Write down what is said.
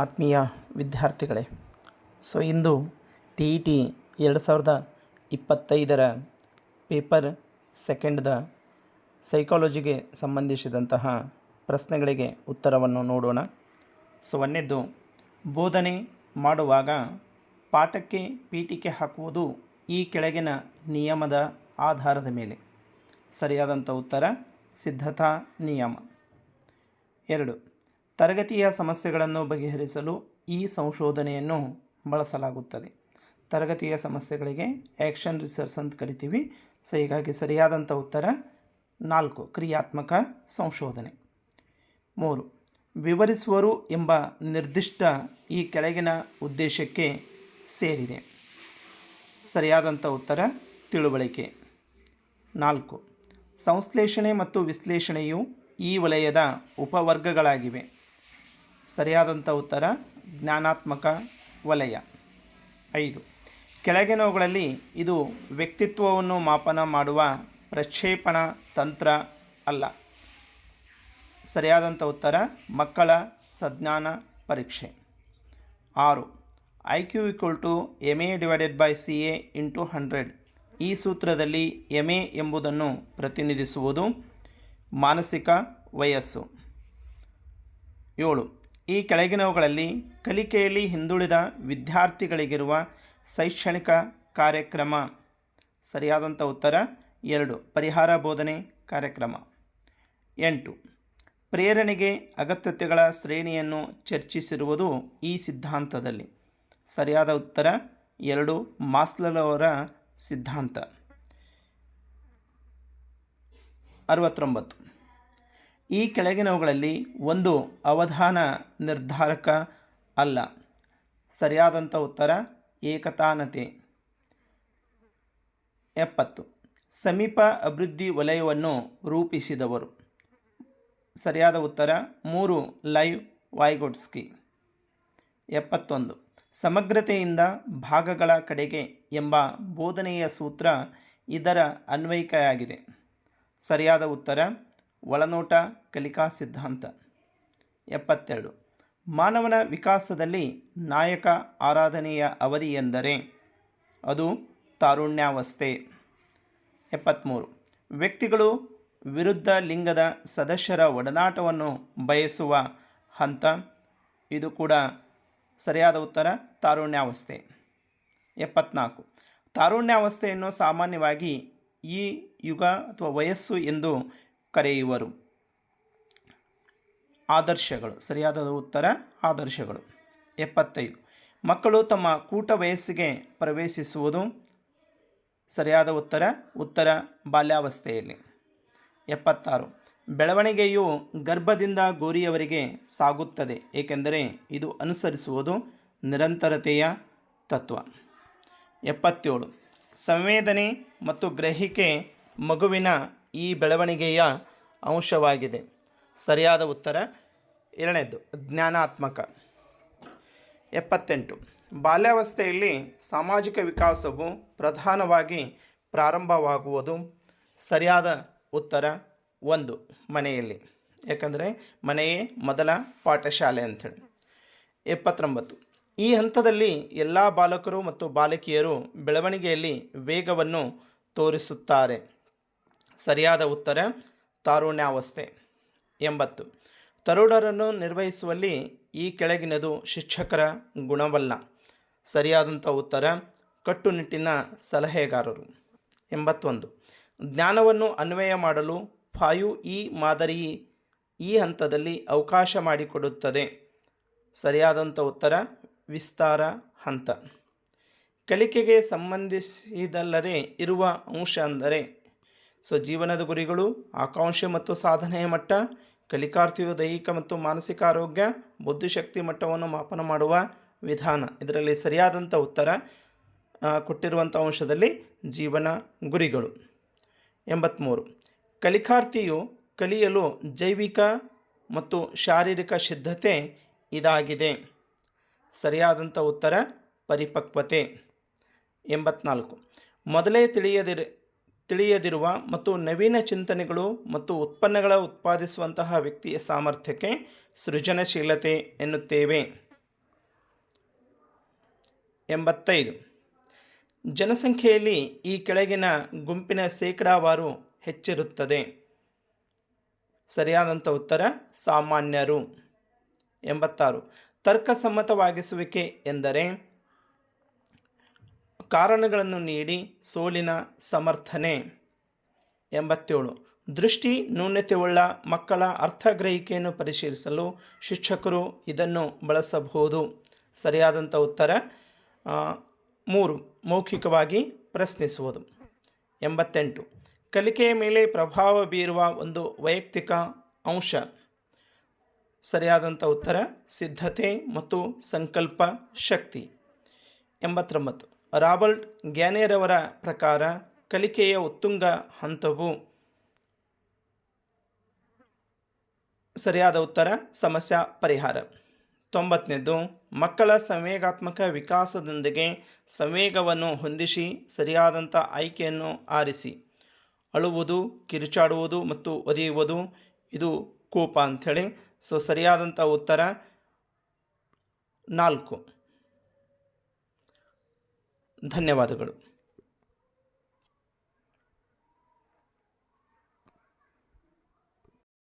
ಆತ್ಮೀಯ ವಿದ್ಯಾರ್ಥಿಗಳೇ, ಇಂದು T E T 2025 paper ಸೆಕೆಂಡ್ದ ಸೈಕಾಲಜಿಗೆ ಸಂಬಂಧಿಸಿದಂತಹ ಪ್ರಶ್ನೆಗಳಿಗೆ ಉತ್ತರವನ್ನು ನೋಡೋಣ. ಒಂದನೇದ್ದು, ಬೋಧನೆ ಮಾಡುವಾಗ ಪಾಠಕ್ಕೆ ಪೀಠಿಕೆ ಹಾಕುವುದು ಈ ಕೆಳಗಿನ ನಿಯಮದ ಆಧಾರದ ಮೇಲೆ. ಸರಿಯಾದಂಥ ಉತ್ತರ ಸಿದ್ಧತಾ ನಿಯಮ. 2, ತರಗತಿಯ ಸಮಸ್ಯೆಗಳನ್ನು ಬಗೆಹರಿಸಲು ಈ ಸಂಶೋಧನೆಯನ್ನು ಬಳಸಲಾಗುತ್ತದೆ. ತರಗತಿಯ ಸಮಸ್ಯೆಗಳಿಗೆ ಆ್ಯಕ್ಷನ್ ರಿಸರ್ಚ್ ಅಂತ ಕರಿತೀವಿ. ಹೀಗಾಗಿ ಸರಿಯಾದಂಥ ಉತ್ತರ 4, ಕ್ರಿಯಾತ್ಮಕ ಸಂಶೋಧನೆ. 3, ವಿವರಿಸುವರು ಎಂಬ ನಿರ್ದಿಷ್ಟ ಈ ಕೆಳಗಿನ ಉದ್ದೇಶಕ್ಕೆ ಸೇರಿದೆ. ಸರಿಯಾದಂಥ ಉತ್ತರ ತಿಳುವಳಿಕೆ. 4, ಸಂಶ್ಲೇಷಣೆ ಮತ್ತು ವಿಶ್ಲೇಷಣೆಯು ಈ ವಲಯದ ಉಪವರ್ಗಗಳಾಗಿವೆ. ಸರಿಯಾದಂಥ ಉತ್ತರ ಜ್ಞಾನಾತ್ಮಕ ವಲಯ. 5, ಕೆಳಗಿನವುಗಳಲ್ಲಿ ಇದು ವ್ಯಕ್ತಿತ್ವವನ್ನು ಮಾಪನ ಮಾಡುವ ಪ್ರಕ್ಷೇಪಣ ತಂತ್ರ ಅಲ್ಲ. ಸರಿಯಾದಂಥ ಉತ್ತರ ಮಕ್ಕಳ ಸಂಜ್ಞಾನ ಪರೀಕ್ಷೆ. 6, IQ = MA/CA × 100. ಈ ಸೂತ್ರದಲ್ಲಿ MA ಎಂಬುದನ್ನು ಪ್ರತಿನಿಧಿಸುವುದು ಮಾನಸಿಕ ವಯಸ್ಸು. 7, ಈ ಕೆಳಗಿನವುಗಳಲ್ಲಿ ಕಲಿಕೆಯಲ್ಲಿ ಹಿಂದುಳಿದ ವಿದ್ಯಾರ್ಥಿಗಳಿಗಿರುವ ಶೈಕ್ಷಣಿಕ ಕಾರ್ಯಕ್ರಮ. ಸರಿಯಾದಂಥ ಉತ್ತರ 2, ಪರಿಹಾರ ಬೋಧನೆ ಕಾರ್ಯಕ್ರಮ. 8, ಪ್ರೇರಣೆಗೆ ಅಗತ್ಯತೆಗಳ ಶ್ರೇಣಿಯನ್ನು ಚರ್ಚಿಸಿರುವುದು ಈ ಸಿದ್ಧಾಂತದಲ್ಲಿ. ಸರಿಯಾದ ಉತ್ತರ 2, ಮಾಸ್ಲೋರವರ ಸಿದ್ಧಾಂತ. 69, ಈ ಕೆಳಗಿನವುಗಳಲ್ಲಿ ಒಂದು ಅವಧಾನ ನಿರ್ಧಾರಕ ಅಲ್ಲ. ಸರಿಯಾದಂಥ ಉತ್ತರ ಏಕತಾನತೆ. 70, ಸಮೀಪ ಅಭಿವೃದ್ಧಿ ವಲಯವನ್ನು ರೂಪಿಸಿದವರು. ಸರಿಯಾದ ಉತ್ತರ 3, ಲೈವ್ ವೈಗೊಟ್ಸ್ಕಿ. 71, ಸಮಗ್ರತೆಯಿಂದ ಭಾಗಗಳ ಕಡೆಗೆ ಎಂಬ ಬೋಧನೆಯ ಸೂತ್ರ ಇದರ ಅನ್ವಯಿಕೆಯಾಗಿದೆ. ಸರಿಯಾದ ಉತ್ತರ ಒಳನೋಟ ಕಲಿಕಾ ಸಿದ್ಧಾಂತ. 72, ಮಾನವನ ವಿಕಾಸದಲ್ಲಿ ನಾಯಕ ಆರಾಧನೆಯ ಅವಧಿ ಎಂದರೆ ಅದು ತಾರುಣ್ಯಾವಸ್ಥೆ. 73, ವ್ಯಕ್ತಿಗಳು ವಿರುದ್ಧ ಲಿಂಗದ ಸದಸ್ಯರ ಒಡನಾಟವನ್ನು ಬಯಸುವ ಹಂತ. ಇದು ಕೂಡ ಸರಿಯಾದ ಉತ್ತರ ತಾರುಣ್ಯಾವಸ್ಥೆ. 74, ತಾರುಣ್ಯಾವಸ್ಥೆಯನ್ನು ಸಾಮಾನ್ಯವಾಗಿ ಈ ಯುಗ ಅಥವಾ ವಯಸ್ಸು ಎಂದು ಕರೆಯುವರು. ಆದರ್ಶಗಳು. ಸರಿಯಾದ ಉತ್ತರ ಆದರ್ಶಗಳು. 75, ಮಕ್ಕಳು ತಮ್ಮ ಕೂಟ ವಯಸ್ಸಿಗೆ ಪ್ರವೇಶಿಸುವುದು. ಸರಿಯಾದ ಉತ್ತರ ಬಾಲ್ಯಾವಸ್ಥೆಯಲ್ಲಿ. 76, ಬೆಳವಣಿಗೆಯು ಗರ್ಭದಿಂದ ಗೋರಿಯವರೆಗೆ ಸಾಗುತ್ತದೆ, ಏಕೆಂದರೆ ಇದು ಅನುಸರಿಸುವುದು ನಿರಂತರತೆಯ ತತ್ವ. 77, ಸಂವೇದನೆ ಮತ್ತು ಗ್ರಹಿಕೆ ಮಗುವಿನ ಈ ಬೆಳವಣಿಗೆಯ ಅಂಶವಾಗಿದೆ. ಸರಿಯಾದ ಉತ್ತರ 2, ಜ್ಞಾನಾತ್ಮಕ. 78, ಬಾಲ್ಯಾವಸ್ಥೆಯಲ್ಲಿ ಸಾಮಾಜಿಕ ವಿಕಾಸವು ಪ್ರಧಾನವಾಗಿ ಪ್ರಾರಂಭವಾಗುವುದು. ಸರಿಯಾದ ಉತ್ತರ 1, ಮನೆಯಲ್ಲಿ, ಯಾಕಂದರೆ ಮನೆಯೇ ಮೊದಲ ಪಾಠಶಾಲೆ ಅಂಥೇಳಿ. 79, ಈ ಹಂತದಲ್ಲಿ ಎಲ್ಲ ಬಾಲಕರು ಮತ್ತು ಬಾಲಕಿಯರು ಬೆಳವಣಿಗೆಯಲ್ಲಿ ವೇಗವನ್ನು ತೋರಿಸುತ್ತಾರೆ. ಸರಿಯಾದ ಉತ್ತರ ತಾರುಣ್ಯಾವಸ್ಥೆ. 80, ತರುಣರನ್ನು ನಿರ್ವಹಿಸುವಲ್ಲಿ ಈ ಕೆಳಗಿನದು ಶಿಕ್ಷಕರ ಗುಣವಲ್ಲ. ಸರಿಯಾದಂಥ ಉತ್ತರ ಕಟ್ಟುನಿಟ್ಟಿನ ಸಲಹೆಗಾರರು. 81, ಜ್ಞಾನವನ್ನು ಅನ್ವಯ ಮಾಡಲು 5E ಮಾದರಿ ಈ ಹಂತದಲ್ಲಿ ಅವಕಾಶ ಮಾಡಿಕೊಡುತ್ತದೆ. ಸರಿಯಾದಂಥ ಉತ್ತರ ವಿಸ್ತಾರ ಹಂತ. ಕಲಿಕೆಗೆ ಸಂಬಂಧಿಸಿದಲ್ಲದೆ ಇರುವ ಅಂಶ ಅಂದರೆ ಜೀವನದ ಗುರಿಗಳು, ಆಕಾಂಕ್ಷೆ ಮತ್ತು ಸಾಧನೆಯ ಮಟ್ಟ, ಕಲಿಕಾರ್ಥಿಯು ದೈಹಿಕ ಮತ್ತು ಮಾನಸಿಕ ಆರೋಗ್ಯ, ಬುದ್ಧಿಶಕ್ತಿ ಮಟ್ಟವನ್ನು ಮಾಪನ ಮಾಡುವ ವಿಧಾನ. ಇದರಲ್ಲಿ ಸರಿಯಾದಂಥ ಉತ್ತರ ಕೊಟ್ಟಿರುವಂಥ ಅಂಶದಲ್ಲಿ ಜೀವನ ಗುರಿಗಳು. 83, ಕಲಿಕಾರ್ಥಿಯು ಕಲಿಯಲು ಜೈವಿಕ ಮತ್ತು ಶಾರೀರಿಕ ಸಿದ್ಧತೆ ಇದಾಗಿದೆ. ಸರಿಯಾದಂಥ ಉತ್ತರ ಪರಿಪಕ್ವತೆ. 84, ಮೊದಲೇ ತಿಳಿಯದಿರುವ ಮತ್ತು ನವೀನ ಚಿಂತನೆಗಳು ಮತ್ತು ಉತ್ಪನ್ನಗಳ ಉತ್ಪಾದಿಸುವಂತಹ ವ್ಯಕ್ತಿಯ ಸಾಮರ್ಥ್ಯಕ್ಕೆ ಸೃಜನಶೀಲತೆ ಎನ್ನುತ್ತೇವೆ. 85. ಜನಸಂಖ್ಯೆಯಲ್ಲಿ ಈ ಕೆಳಗಿನ ಗುಂಪಿನ ಶೇಕಡಾವಾರು ಹೆಚ್ಚಿರುತ್ತದೆ. ಸರಿಯಾದಂಥ ಉತ್ತರ ಸಾಮಾನ್ಯರು. 86. ತರ್ಕಸಮ್ಮತವಾಗಿಸುವಿಕೆ ಎಂದರೆ ಕಾರಣಗಳನ್ನು ನೀಡಿ ಸೋಲಿನ ಸಮರ್ಥನೆ. 87. ದೃಷ್ಟಿ ನ್ಯೂನತೆಯುಳ್ಳ ಮಕ್ಕಳ ಅರ್ಥಗ್ರಹಿಕೆಯನ್ನು ಪರಿಶೀಲಿಸಲು ಶಿಕ್ಷಕರು ಇದನ್ನು ಬಳಸಬಹುದು. ಸರಿಯಾದಂಥ ಉತ್ತರ 3. ಮೌಖಿಕವಾಗಿ ಪ್ರಶ್ನಿಸುವುದು. 88. ಕಲಿಕೆಯ ಮೇಲೆ ಪ್ರಭಾವ ಬೀರುವ ಒಂದು ವೈಯಕ್ತಿಕ ಅಂಶ. ಸರಿಯಾದಂಥ ಉತ್ತರ ಸಿದ್ಧತೆ ಮತ್ತು ಸಂಕಲ್ಪ ಶಕ್ತಿ. 89. ರಾಬರ್ಟ್ ಗ್ಯಾನೆರವರ ಪ್ರಕಾರ ಕಲಿಕೆಯ ಉತ್ತುಂಗ ಹಂತವು. ಸರಿಯಾದ ಉತ್ತರ ಸಮಸ್ಯೆ ಪರಿಹಾರ. 90ನೇದು ಮಕ್ಕಳ ಸಂವೇಗಾತ್ಮಕ ವಿಕಾಸದೊಂದಿಗೆ ಸಂವೇಗವನ್ನು ಹೊಂದಿಸಿ ಸರಿಯಾದಂಥ ಆಯ್ಕೆಯನ್ನು ಆರಿಸಿ. ಅಳುವುದು, ಕಿರುಚಾಡುವುದು ಮತ್ತು ಒದೆಯುವುದು ಇದು ಕೋಪ ಅಂಥೇಳಿ. ಸೊ ಸರಿಯಾದಂಥ ಉತ್ತರ 4. ಧನ್ಯವಾದಗಳು.